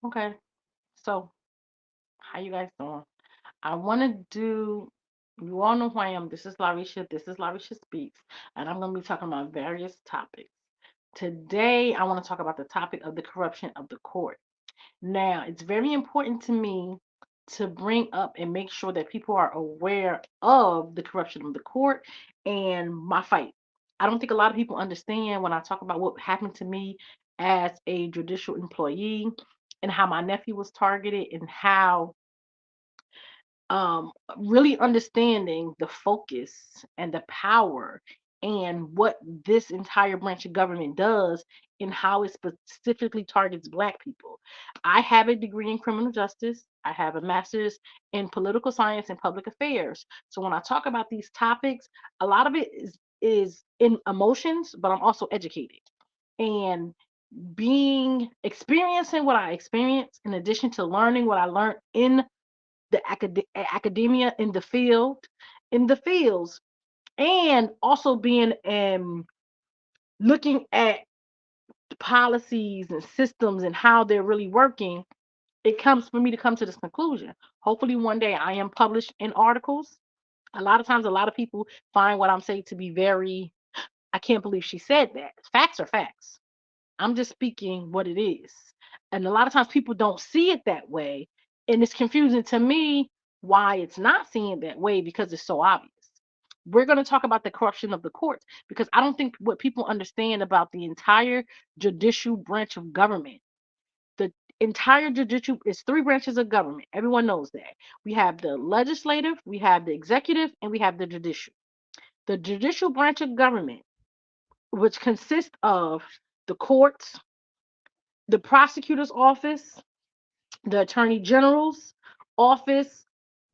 Okay, so how you guys doing? I want to do. You all know who I am. This is Larisha. This is Larisha Speaks, and I'm going to be talking about various topics. Today, I want to talk about the topic of the corruption of the court. Now, it's very important to me to bring up and make sure that people are aware of the corruption of the court and my fight. I don't think a lot of people understand when I talk about what happened to me as a judicial employee and how my nephew was targeted and how really understanding the focus and the power and what this entire branch of government does and how it specifically targets Black people. I have a degree in criminal justice. I have a master's in political science and public affairs. So when I talk about these topics, a lot of it is in emotions, but I'm also educated. And being experiencing what I experienced in addition to learning what I learned in the academia in the fields, and also being looking at policies and systems and how they're really working. It comes for me to come to this conclusion. Hopefully, one day I am published in articles. A lot of times, a lot of people find what I'm saying to be very, I can't believe she said that. Facts are facts. I'm just speaking what it is. And a lot of times people don't see it that way. And it's confusing to me why it's not seen that way because it's so obvious. We're going to talk about the corruption of the courts because I don't think what people understand about the entire judicial branch of government. The entire judicial is three branches of government. Everyone knows that. We have the legislative, we have the executive, and we have the judicial. The judicial branch of government, which consists of the courts, the prosecutor's office, the attorney general's office,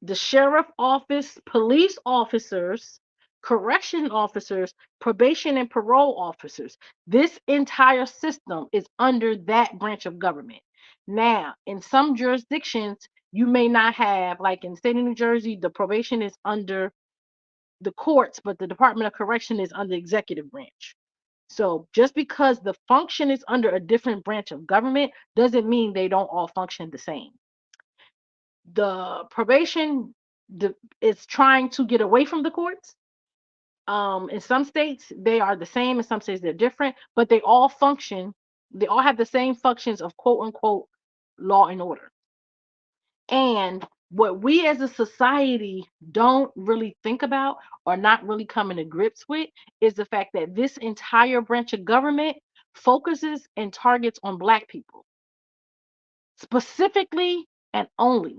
the sheriff office, police officers, correction officers, probation and parole officers. This entire system is under that branch of government. Now, in some jurisdictions, you may not have, like in the state of New Jersey, the probation is under the courts, but the Department of Correction is under the executive branch. So just because the function is under a different branch of government doesn't mean they don't all function the same. The probation is trying to get away from the courts. In some states, they are the same. In some states, they're different, but they all function. They all have the same functions of quote unquote law and order. And what we as a society don't really think about or not really coming to grips with is the fact that this entire branch of government focuses and targets on Black people specifically and only.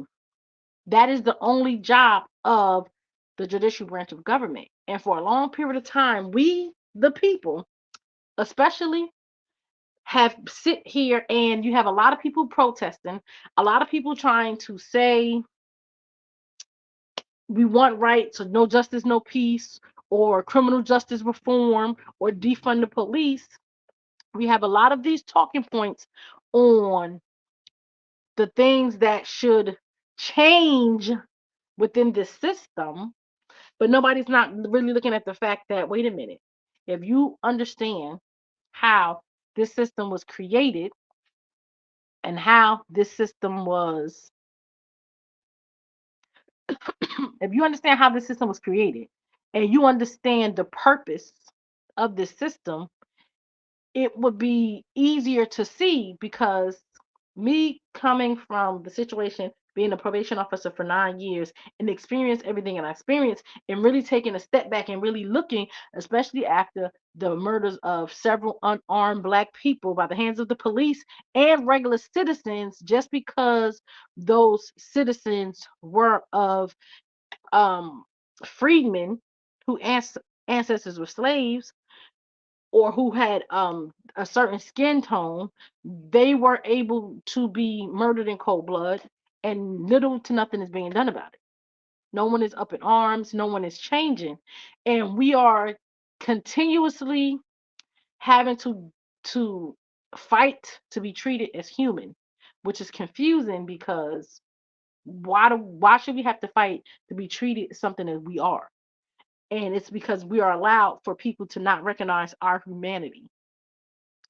That is the only job of the judicial branch of government. And for a long period of time, we, the people, especially, have sit here and you have a lot of people protesting, a lot of people trying to say we want rights or no justice, no peace, or criminal justice reform, or defund the police. We have a lot of these talking points on the things that should change within this system, but nobody's not really looking at the fact that, wait a minute, if you understand how this system was created and how this system was, if you understand how this system was created and you understand the purpose of this system, it would be easier to see because me coming from the situation being a probation officer for 9 years and experience everything and I experienced and really taking a step back and really looking, especially after the murders of several unarmed Black people by the hands of the police and regular citizens, just because those citizens were of um, freedmen who ancestors were slaves or who had a certain skin tone, they were able to be murdered in cold blood, and little to nothing is being done about it. No one is up in arms, no one is changing, and we are continuously having to fight to be treated as human, which is confusing because why should we have to fight to be treated as something that we are? And it's because we are allowed for people to not recognize our humanity.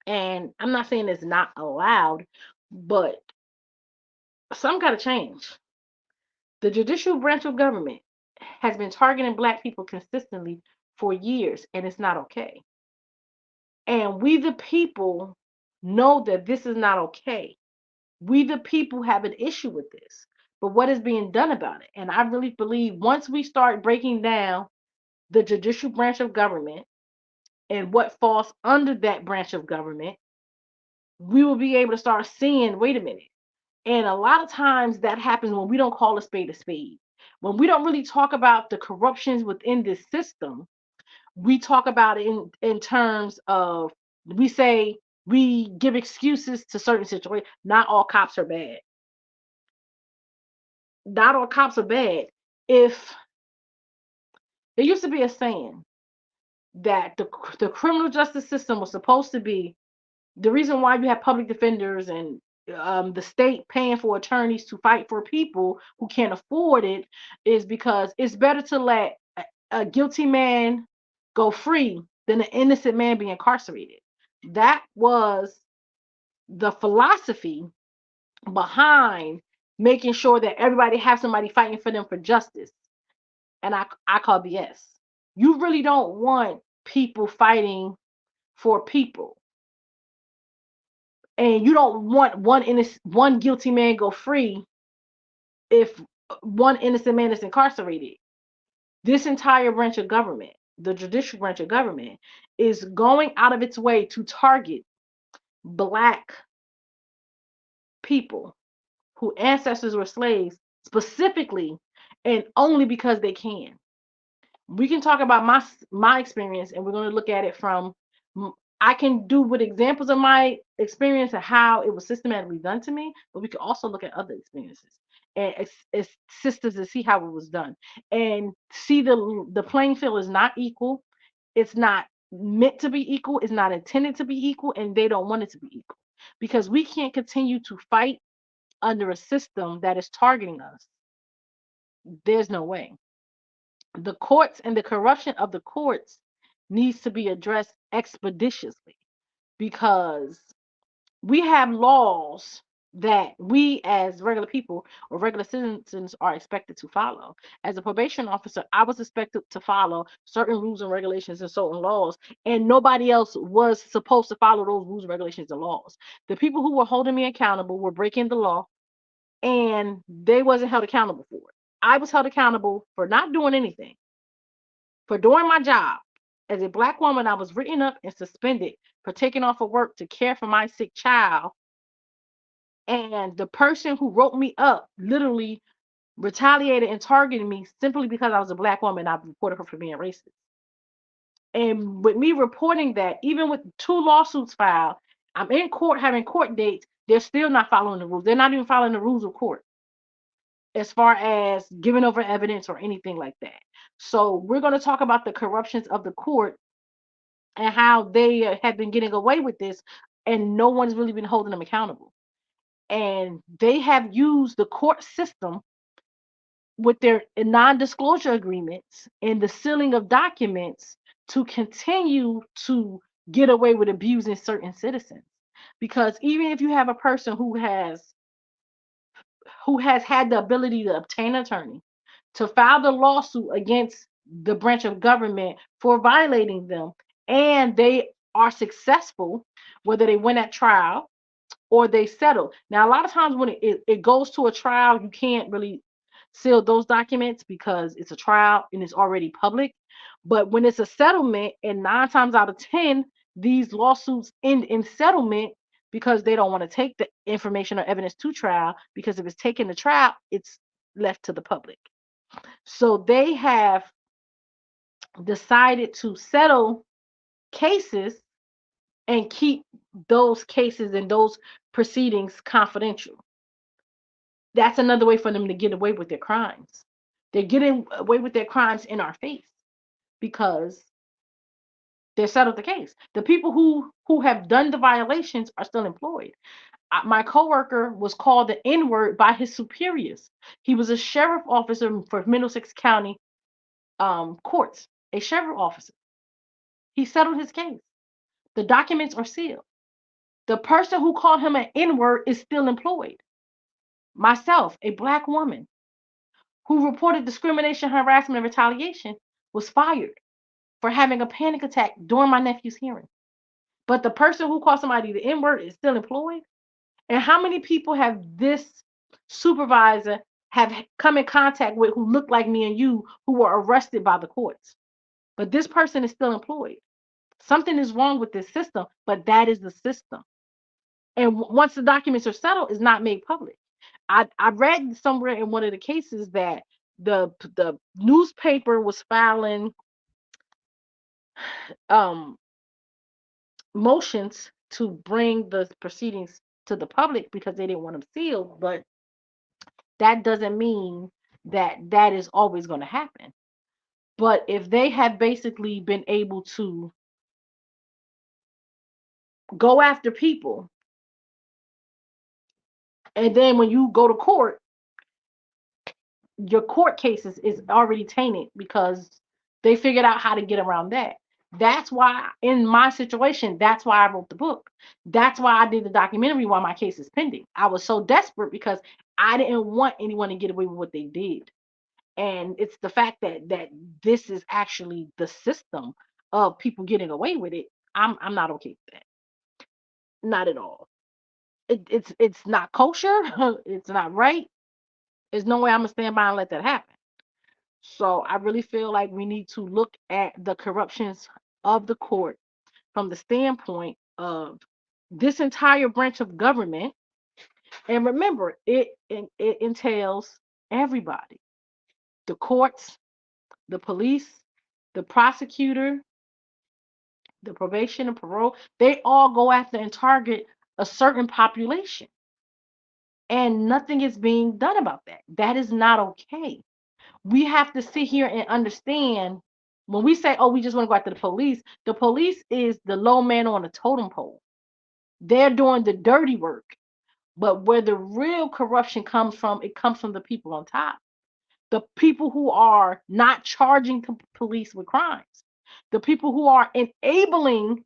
And I'm not saying it's not allowed, but Some got to change. The judicial branch of government has been targeting Black people consistently for years, and it's not okay. And we, the people, know that this is not okay. We, the people, have an issue with this. But what is being done about it? And I really believe once we start breaking down the judicial branch of government and what falls under that branch of government, we will be able to start seeing, wait a minute. And a lot of times that happens when we don't call a spade a spade. When we don't really talk about the corruptions within this system, we talk about it in terms of, we say, we give excuses to certain situations. Not all cops are bad. Not all cops are bad. If there used to be a saying that the criminal justice system was supposed to be the reason why you have public defenders and the state paying for attorneys to fight for people who can't afford it is because it's better to let a guilty man go free than an innocent man be incarcerated. That was the philosophy behind making sure that everybody has somebody fighting for them for justice. And I call BS. You really don't want people fighting for people. And you don't want one guilty man go free if one innocent man is incarcerated. This entire branch of government, the judicial branch of government, is going out of its way to target Black people whose ancestors were slaves specifically and only because they can. We can talk about my experience, and we're going to look at it from, I can do with examples of my experience and how it was systematically done to me, but we can also look at other experiences and as sisters to see how it was done and see the playing field is not equal. It's not meant to be equal. It's not intended to be equal, and they don't want it to be equal because we can't continue to fight under a system that is targeting us. There's no way. The courts and the corruption of the courts needs to be addressed expeditiously because we have laws that we as regular people or regular citizens are expected to follow. As a probation officer, I was expected to follow certain rules and regulations and certain laws, and nobody else was supposed to follow those rules, regulations, and laws. The people who were holding me accountable were breaking the law, and they wasn't held accountable for it. I was held accountable for not doing anything. For doing my job as a Black woman, I was written up and suspended for taking off of work to care for my sick child. And the person who wrote me up literally retaliated and targeted me simply because I was a Black woman. I reported her for being racist. And with me reporting that, even with 2 lawsuits filed, I'm in court having court dates, they're still not following the rules. They're not even following the rules of court as far as giving over evidence or anything like that. So we're going to talk about the corruptions of the court and how they have been getting away with this and no one's really been holding them accountable. And they have used the court system with their non-disclosure agreements and the sealing of documents to continue to get away with abusing certain citizens. Because even if you have a person who has had the ability to obtain an attorney, to file the lawsuit against the branch of government for violating them, and they are successful, whether they win at trial or they settle. Now, a lot of times when it goes to a trial, you can't really seal those documents because it's a trial and it's already public. But when it's a settlement, and 9 times out of 10, these lawsuits end in settlement because they don't want to take the information or evidence to trial, because if it's taken to trial, it's left to the public. So they have decided to settle cases and keep those cases and those proceedings confidential. That's another way for them to get away with their crimes. They're getting away with their crimes in our face because they settled the case. The people who have done the violations are still employed. My coworker was called the N-word by his superiors. He was a sheriff officer for Middlesex County courts, a sheriff officer. He settled his case. The documents are sealed. The person who called him an N-word is still employed. Myself, a Black woman who reported discrimination, harassment, and retaliation, was fired for having a panic attack during my nephew's hearing. But the person who called somebody the N word is still employed. And how many people have this supervisor have come in contact with who look like me and you who were arrested by the courts? But this person is still employed. Something is wrong with this system, but that is the system. And once the documents are settled, it's not made public. I read somewhere in one of the cases that the newspaper was filing um motions to bring the proceedings to the public because they didn't want them sealed, but that doesn't mean that that is always going to happen. But if they have basically been able to go after people, and then when you go to court, your court cases is already tainted because they figured out how to get around that. That's why in my situation, that's why I wrote the book. That's why I did the documentary while my case is pending. I was so desperate because I didn't want anyone to get away with what they did. And it's the fact that this is actually the system of people getting away with it. I'm not okay with that. Not at all. It's not kosher. It's not right. There's no way I'm gonna stand by and let that happen. So I really feel like we need to look at the corruptions of the court from the standpoint of this entire branch of government. And remember, it entails everybody: the courts, the police, the prosecutor, the probation and parole. They all go after and target a certain population. And nothing is being done about that. That is not okay. We have to sit here and understand when we say, oh, we just want to go after the police is the low man on the totem pole. They're doing the dirty work. But where the real corruption comes from, it comes from the people on top. The people who are not charging police with crimes. The people who are enabling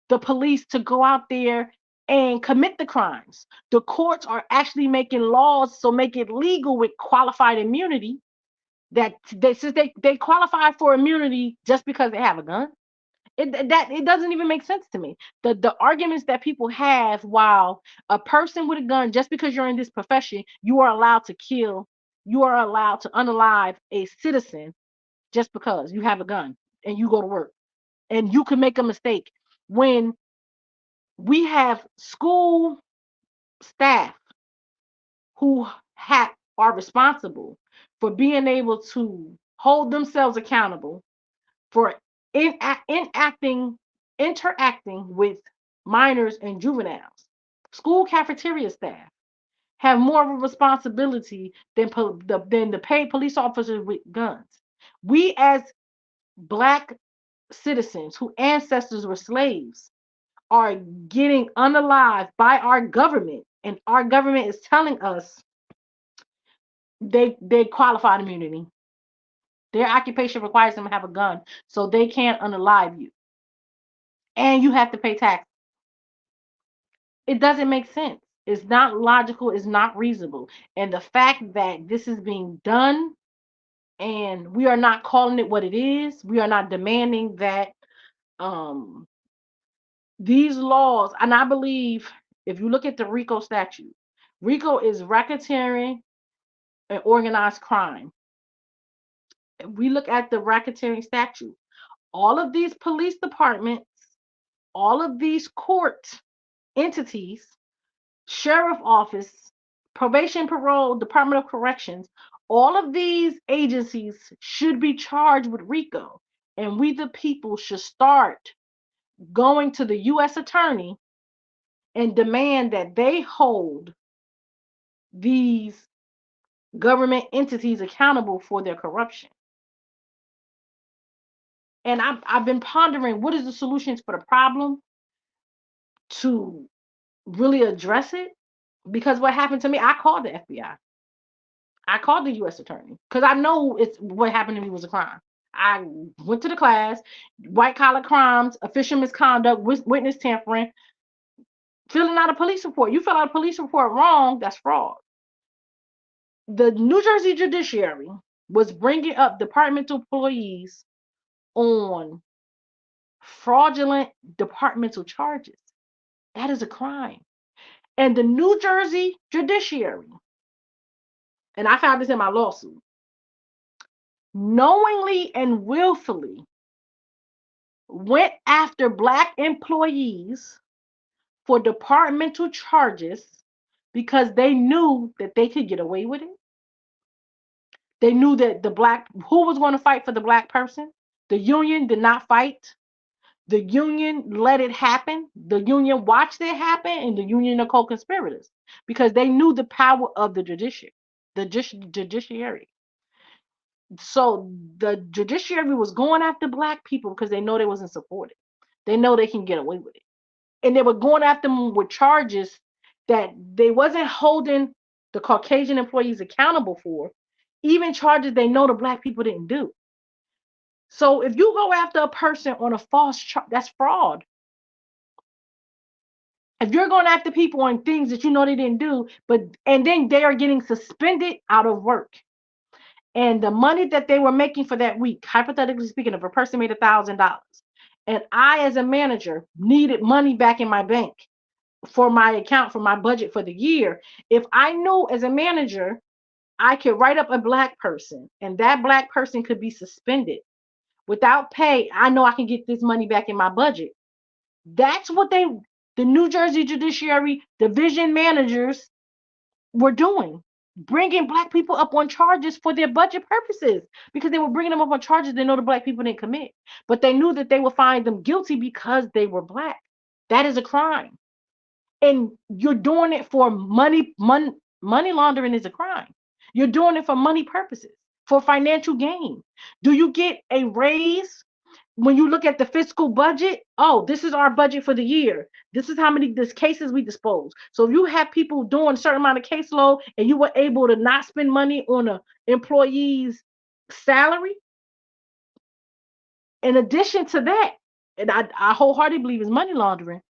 the police to go out there and commit the crimes. The courts are actually making laws so make it legal with qualified immunity that since they qualify for immunity just because they have a gun. It doesn't even make sense to me. The arguments that people have while a person with a gun, just because you're in this profession, you are allowed to kill, you are allowed to unalive a citizen just because you have a gun and you go to work and you can make a mistake when we have school staff who are responsible for being able to hold themselves accountable for interacting with minors and juveniles. School cafeteria staff have more of a responsibility than the paid police officers with guns. We as Black citizens whose ancestors were slaves are getting unalived by our government, and our government is telling us they qualified immunity. Their occupation requires them to have a gun, so they can't unalive you. And you have to pay tax. It doesn't make sense. It's not logical, it's not reasonable. And the fact that this is being done and we are not calling it what it is, we are not demanding that um these laws, and I believe if you look at the RICO statute, RICO is racketeering and organized crime. If we look at the racketeering statute, all of these police departments, all of these court entities, sheriff office, probation, parole, Department of Corrections, all of these agencies should be charged with RICO. And we, the people, should start going to the U.S. attorney and demand that they hold these government entities accountable for their corruption. And I've been pondering what is the solutions for the problem to really address it. Because what happened to me, I called the FBI. I called the U.S. attorney because I know it's what happened to me was a crime. I went to the class, white collar crimes, official misconduct, witness tampering, filling out a police report. You fill out a police report wrong, that's fraud. The New Jersey judiciary was bringing up departmental employees on fraudulent departmental charges. That is a crime. And the New Jersey judiciary, and I found this in my lawsuit, knowingly and willfully went after Black employees for departmental charges because they knew that they could get away with it. They knew that who was going to fight for the Black person? The union did not fight. The union let it happen. The union watched it happen, and the union are co-conspirators because they knew the power of the judiciary. So the judiciary was going after Black people because they know they wasn't supported. They know they can get away with it. And they were going after them with charges that they wasn't holding the Caucasian employees accountable for, even charges they know the Black people didn't do. So if you go after a person on a false charge, that's fraud. If you're going after people on things that you know they didn't do, and then they are getting suspended out of work, and the money that they were making for that week, hypothetically speaking, if a person made $1,000, and I, as a manager, needed money back in my bank for my account, for my budget for the year, if I knew as a manager I could write up a Black person and that Black person could be suspended without pay, I know I can get this money back in my budget. That's what the New Jersey Judiciary Division managers were doing, bringing Black people up on charges for their budget purposes because they were bringing them up on charges they know the Black people didn't commit. But they knew that they would find them guilty because they were Black. That is a crime. And you're doing it for money laundering is a crime. You're doing it for money purposes, for financial gain. Do you get a raise when you look at the fiscal budget? Oh, this is our budget for the year. This is how many cases we dispose. So if you have people doing a certain amount of caseload and you were able to not spend money on an employee's salary, in addition to that, and I wholeheartedly believe is money laundering,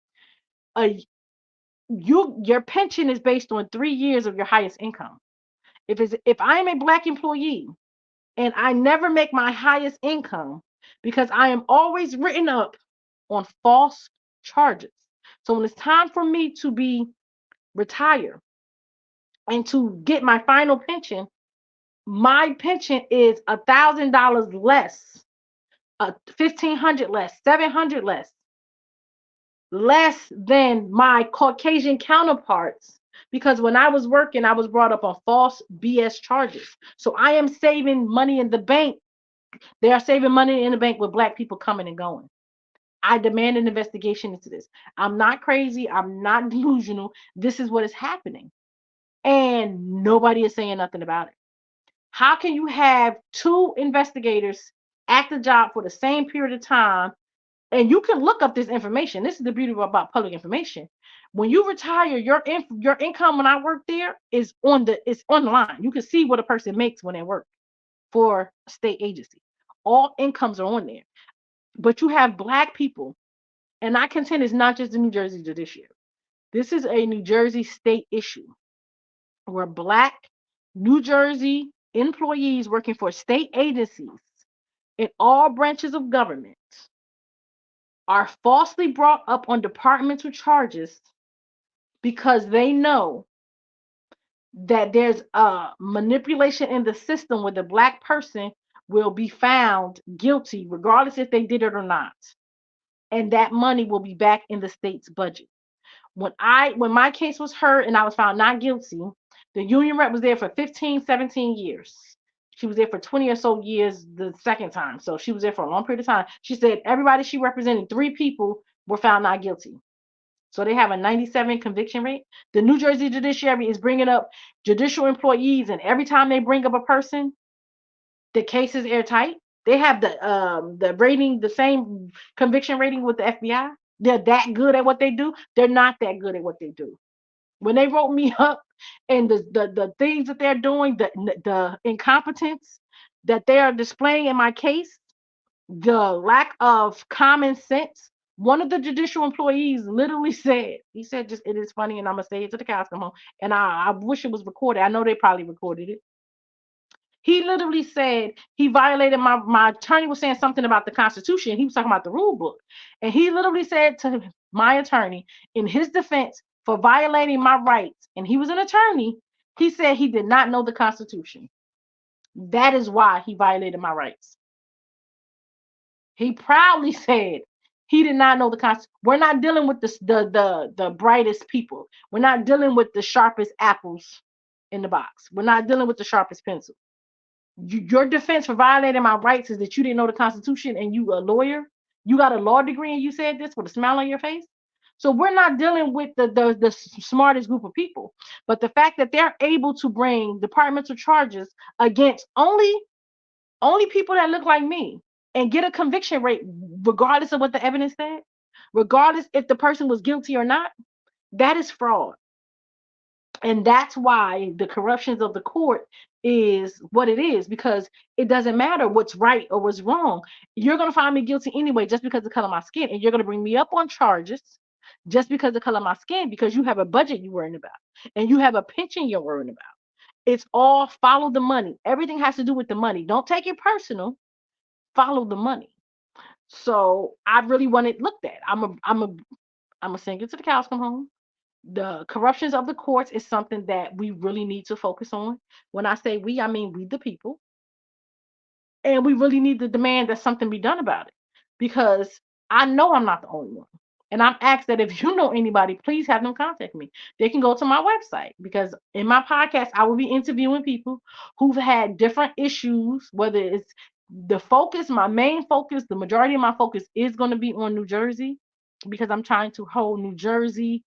your pension is based on 3 years of your highest income. If I am a Black employee and I never make my highest income because I am always written up on false charges. So when it's time for me to be retired and to get my final pension, my pension is $1,000 less, $1,500 less, $700 less than my Caucasian counterparts, because when I was working, I was brought up on false BS charges. So I am saving money in the bank. They are saving money in the bank with Black people coming and going. I demand an investigation into this. I'm not crazy. I'm not delusional. This is what is happening. And nobody is saying nothing about it. How can you have two investigators act the job for the same period of time? And you can look up this information. This is the beauty about public information. When you retire, your income when I work there is on the line. You can see what a person makes when they work for a state agency. All incomes are on there. But you have Black people, and I contend it's not just the New Jersey judiciary. This is a New Jersey state issue where Black New Jersey employees working for state agencies in all branches of government are falsely brought up on departmental charges because they know that there's a manipulation in the system where the Black person will be found guilty regardless if they did it or not. And that money will be back in the state's budget. When my case was heard and I was found not guilty, the union rep was there for 15, 17 years. She was there for 20 or so years the second time. So she was there for a long period of time. She said everybody she represented, 3 people were found not guilty. So they have a 97 conviction rate. The New Jersey judiciary is bringing up judicial employees, and every time they bring up a person, the case is airtight. They have the rating, the same conviction rating with the FBI. They're that good at what they do. They're not that good at what they do. When they wrote me up and the things that they're doing, the incompetence that they are displaying in my case, the lack of common sense One of the judicial employees literally said, he said, just, it is funny, and I'm gonna say it to the cows come home. And I wish it was recorded. I know they probably recorded it. He literally said he violated my attorney was saying something about the Constitution. He was talking about the rule book. And he literally said to my attorney in his defense for violating my rights, and he was an attorney, he said he did not know the Constitution. That is why he violated my rights. He proudly said he did not know the Constitution. We're not dealing with the brightest people. We're not dealing with the sharpest apples in the box. We're not dealing with the sharpest pencil. Your defense for violating my rights is that you didn't know the Constitution and you a lawyer. You got a law degree and you said this with a smile on your face. So we're not dealing with the smartest group of people. But the fact that they're able to bring departmental charges against only people that look like me and get a conviction rate, regardless of what the evidence said, regardless if the person was guilty or not, that is fraud. And that's why the corruptions of the court is what it is, because it doesn't matter what's right or what's wrong. You're going to find me guilty anyway, just because of the color of my skin. And you're going to bring me up on charges just because of the color of my skin, because you have a budget you're worrying about and you have a pension you're worrying about. It's all follow the money. Everything has to do with the money. Don't take it personal. Follow the money. So I really want it looked at. I'm a sing it to the cows come home. The corruptions of the courts is something that we really need to focus on. When I say we, I mean we the people. And we really need to demand that something be done about it, because I know I'm not the only one. And I'm asked that if you know anybody, please have them contact me. They can go to my website, because in my podcast, I will be interviewing people who've had different issues, whether it's the focus, my main focus, the majority of my focus is going to be on New Jersey, because I'm trying to hold New Jersey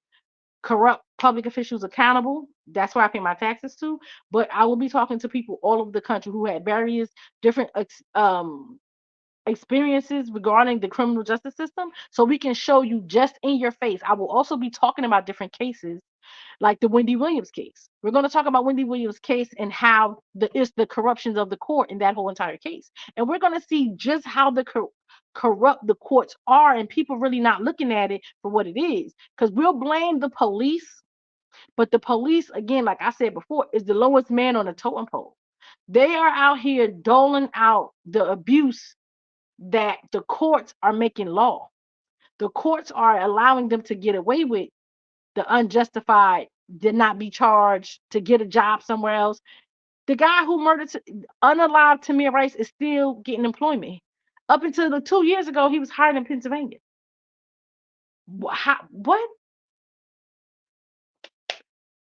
corrupt public officials accountable. That's where I pay my taxes to. But I will be talking to people all over the country who had various different experiences regarding the criminal justice system, so we can show you just in your face. I will also be talking about different cases, like the Wendy Williams case. We're going to talk about Wendy Williams case and how the corruptions of the court in that whole entire case. And we're going to see just how corrupt the courts are, and people really not looking at it for what it is, because we'll blame the police, but the police, again, like I said before, is the lowest man on the totem pole. They are out here doling out the abuse that the courts are making law. The courts are allowing them to get away with the unjustified, did not be charged to get a job somewhere else. The guy who murdered unalived Tamir Rice is still getting employment. Up until 2 years ago, he was hired in Pennsylvania. How, what?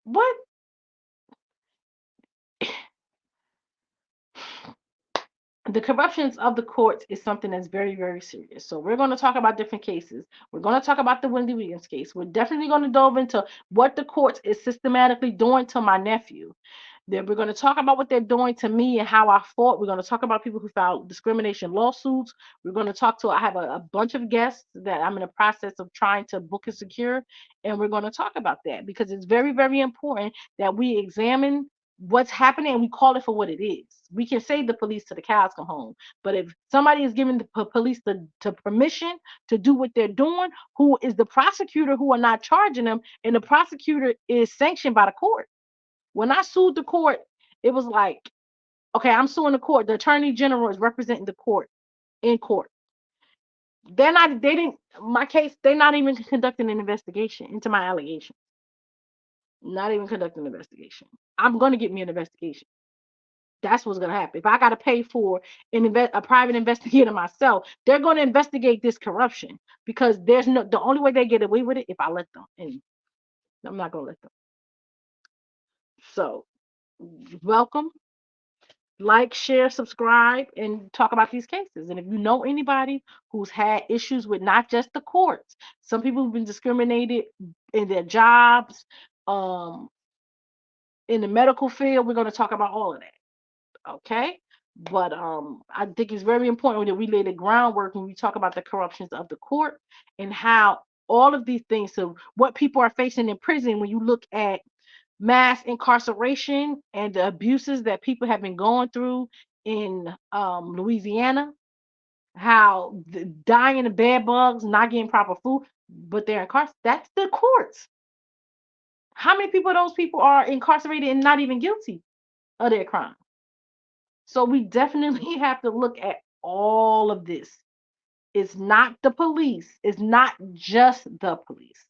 What? The corruptions of the courts is something that's very, very serious. So we're going to talk about different cases. We're going to talk about the Wendy Williams case. We're definitely going to delve into what the courts is systematically doing to my nephew. Then we're going to talk about what they're doing to me and how I fought. We're going to talk about people who filed discrimination lawsuits. We're going to I have a bunch of guests that I'm in the process of trying to book and secure. And we're going to talk about that, because it's very, very important that we examine what's happening and we call it for what it is. We can say the police till the cows come home, but if somebody is giving the police the permission to do what they're doing, who is the prosecutor who are not charging them, and the prosecutor is sanctioned by the court. When I sued the court, it was like, okay, I'm suing the court. The attorney general is representing the court in court. They didn't, my case, they're not even conducting an investigation into my allegations. Not even conducting an investigation. I'm going to get me an investigation. That's what's going to happen. If I got to pay for a private investigator myself, they're going to investigate this corruption, because the only way they get away with it if I let them. And I'm not going to let them. So, welcome. Like, share, subscribe, and talk about these cases. And if you know anybody who's had issues with not just the courts, some people who've been discriminated in their jobs, in the medical field, we're going to talk about all of that. Okay. But I think it's very important that we lay the groundwork when we talk about the corruptions of the court and how all of these things, so what people are facing in prison, when you look at mass incarceration and the abuses that people have been going through in Louisiana, how dying of bed bugs, not getting proper food, but they're incarcerated. That's the courts. How many people of those people are incarcerated and not even guilty of their crime? So we definitely have to look at all of this. It's not the police. It's not just the police.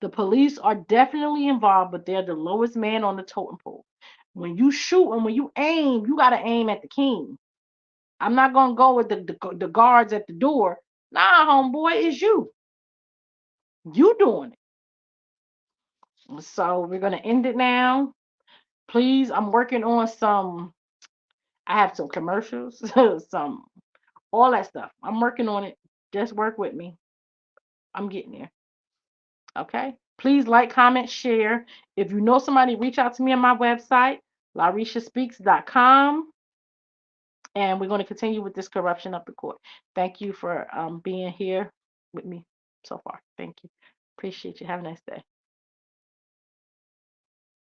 The police are definitely involved, but they're the lowest man on the totem pole. When you shoot and when you aim, you got to aim at the king. I'm not going to go with the guards at the door. Nah, homeboy, it's you. You doing it. So we're going to end it now. Please, I'm working on some, I have some commercials, some, all that stuff. I'm working on it. Just work with me. I'm getting there. Okay. Please like, comment, share. If you know somebody, reach out to me on my website, larishaspeaks.com. And we're going to continue with this corruption of the court. Thank you for being here with me so far. Thank you. Appreciate you. Have a nice day.